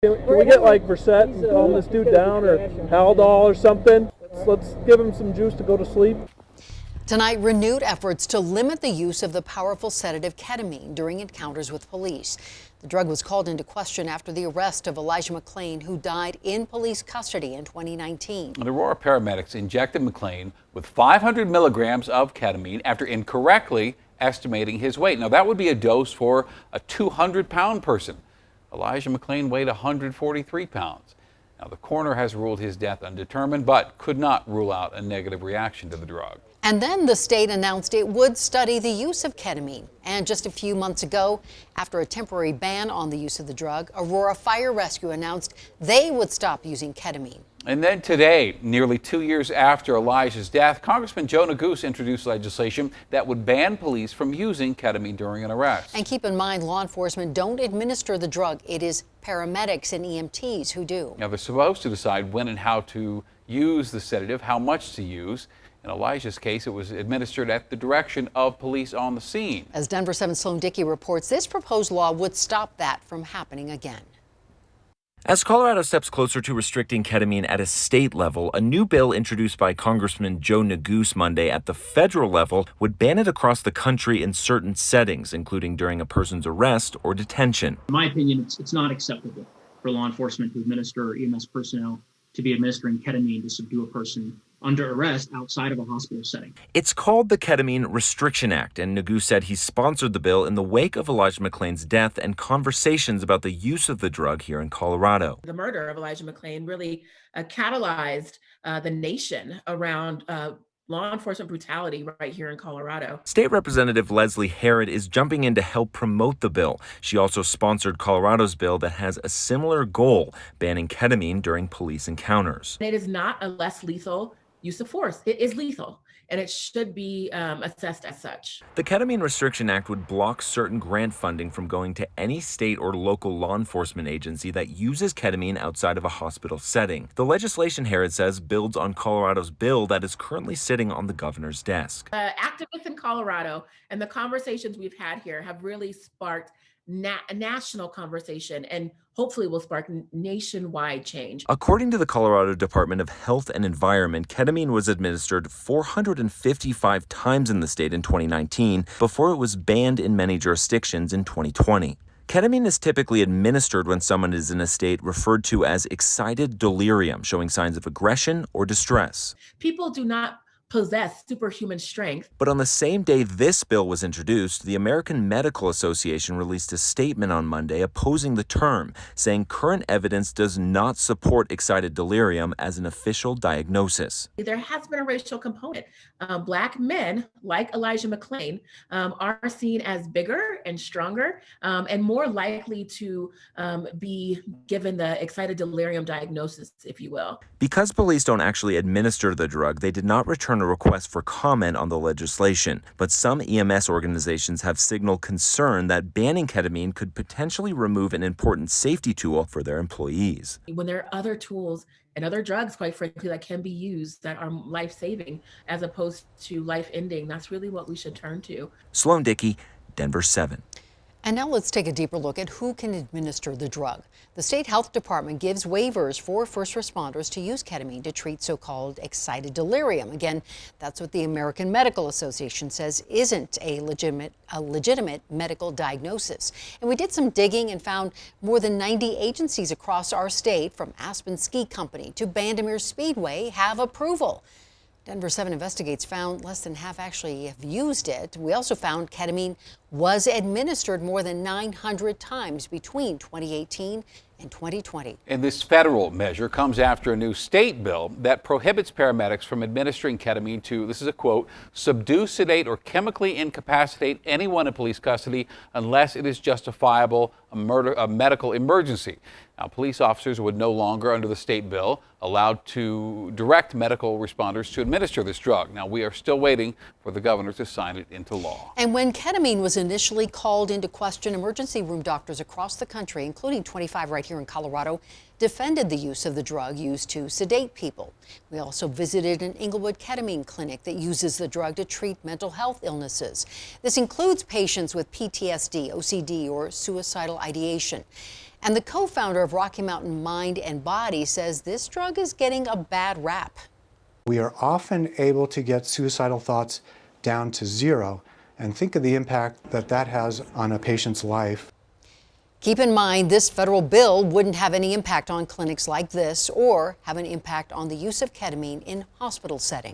Can we get like Versed and calm this dude down, or Haldol or something? Let's give him some juice to go to sleep. Tonight, renewed efforts to limit the use of the powerful sedative ketamine during encounters with police. The drug was called into question after the arrest of Elijah McClain, who died in police custody in 2019. And Aurora paramedics injected McClain with 500 milligrams of ketamine after incorrectly estimating his weight. Now, that would be a dose for a 200-pound person. Elijah McClain weighed 143 pounds. Now, the coroner has ruled his death undetermined, but could not rule out a negative reaction to the drug. And then the state announced it would study the use of ketamine. And just a few months ago, after a temporary ban on the use of the drug, Aurora Fire Rescue announced they would stop using ketamine. And then today, nearly 2 years after Elijah's death, Congressman Joe Neguse introduced legislation that would ban police from using ketamine during an arrest. And keep in mind, law enforcement don't administer the drug. It is paramedics and EMTs who do. Now, they're supposed to decide when and how to use the sedative, how much to use. In Elijah's case, it was administered at the direction of police on the scene. As Denver 7's Sloan Dickey reports, this proposed law would stop that from happening again. As Colorado steps closer to restricting ketamine at a state level, a new bill introduced by Congressman Joe Neguse Monday at the federal level would ban it across the country in certain settings, including during a person's arrest or detention. In my opinion, it's not acceptable for law enforcement to administer or EMS personnel to be administering ketamine to subdue a person under arrest outside of a hospital setting. It's called the Ketamine Restriction Act, and Neguse said he sponsored the bill in the wake of Elijah McClain's death and conversations about the use of the drug here in Colorado. The murder of Elijah McClain really catalyzed the nation around law enforcement brutality right here in Colorado. State Representative Leslie Herod is jumping in to help promote the bill. She also sponsored Colorado's bill that has a similar goal, banning ketamine during police encounters. It is not a less lethal use of force. It is lethal, and it should be assessed as such. The Ketamine Restriction Act would block certain grant funding from going to any state or local law enforcement agency that uses ketamine outside of a hospital setting. The legislation, Herod says, builds on Colorado's bill that is currently sitting on the governor's desk. Activists in Colorado and the conversations we've had here have really sparked a national conversation and hopefully will spark nationwide change. According to the Colorado Department of Health and Environment, ketamine was administered 455 times in the state in 2019 before it was banned in many jurisdictions in 2020. Ketamine is typically administered when someone is in a state referred to as excited delirium, showing signs of aggression or distress. People do not possess superhuman strength. But on the same day this bill was introduced, the American Medical Association released a statement on Monday opposing the term, saying current evidence does not support excited delirium as an official diagnosis. There has been a racial component. Black men, like Elijah McClain, are seen as bigger and stronger and more likely to be given the excited delirium diagnosis, if you will. Because police don't actually administer the drug, they did not return a request for comment on the legislation. But some EMS organizations have signaled concern that banning ketamine could potentially remove an important safety tool for their employees. When there are other tools and other drugs, quite frankly, that can be used that are life-saving as opposed to life-ending, that's really what we should turn to. Sloan Dickey, Denver 7. And now let's take a deeper look at who can administer the drug. The state health department gives waivers for first responders to use ketamine to treat so-called excited delirium. Again, that's what the American Medical Association says isn't a legitimate medical diagnosis. And we did some digging and found more than 90 agencies across our state, from Aspen Ski Company to Bandimere Speedway, have approval. Denver 7 Investigates found less than half actually have used it. We also found ketamine was administered more than 900 times between 2018 and 2020. And this federal measure comes after a new state bill that prohibits paramedics from administering ketamine to, this is a quote, subdue, sedate, or chemically incapacitate anyone in police custody unless it is justifiable a medical emergency. Now, police officers would no longer, under the state bill, allowed to direct medical responders to administer this drug. Now, we are still waiting for the governor to sign it into law. And when ketamine was initially called into question, emergency room doctors across the country, including 25 right here in Colorado, defended the use of the drug used to sedate people. We also visited an Inglewood ketamine clinic that uses the drug to treat mental health illnesses. This includes patients with PTSD, OCD, or suicidal ideation. And the co-founder of Rocky Mountain Mind and Body says this drug is getting a bad rap. We are often able to get suicidal thoughts down to zero, and think of the impact that that has on a patient's life. Keep in mind, this federal bill wouldn't have any impact on clinics like this or have an impact on the use of ketamine in hospital settings.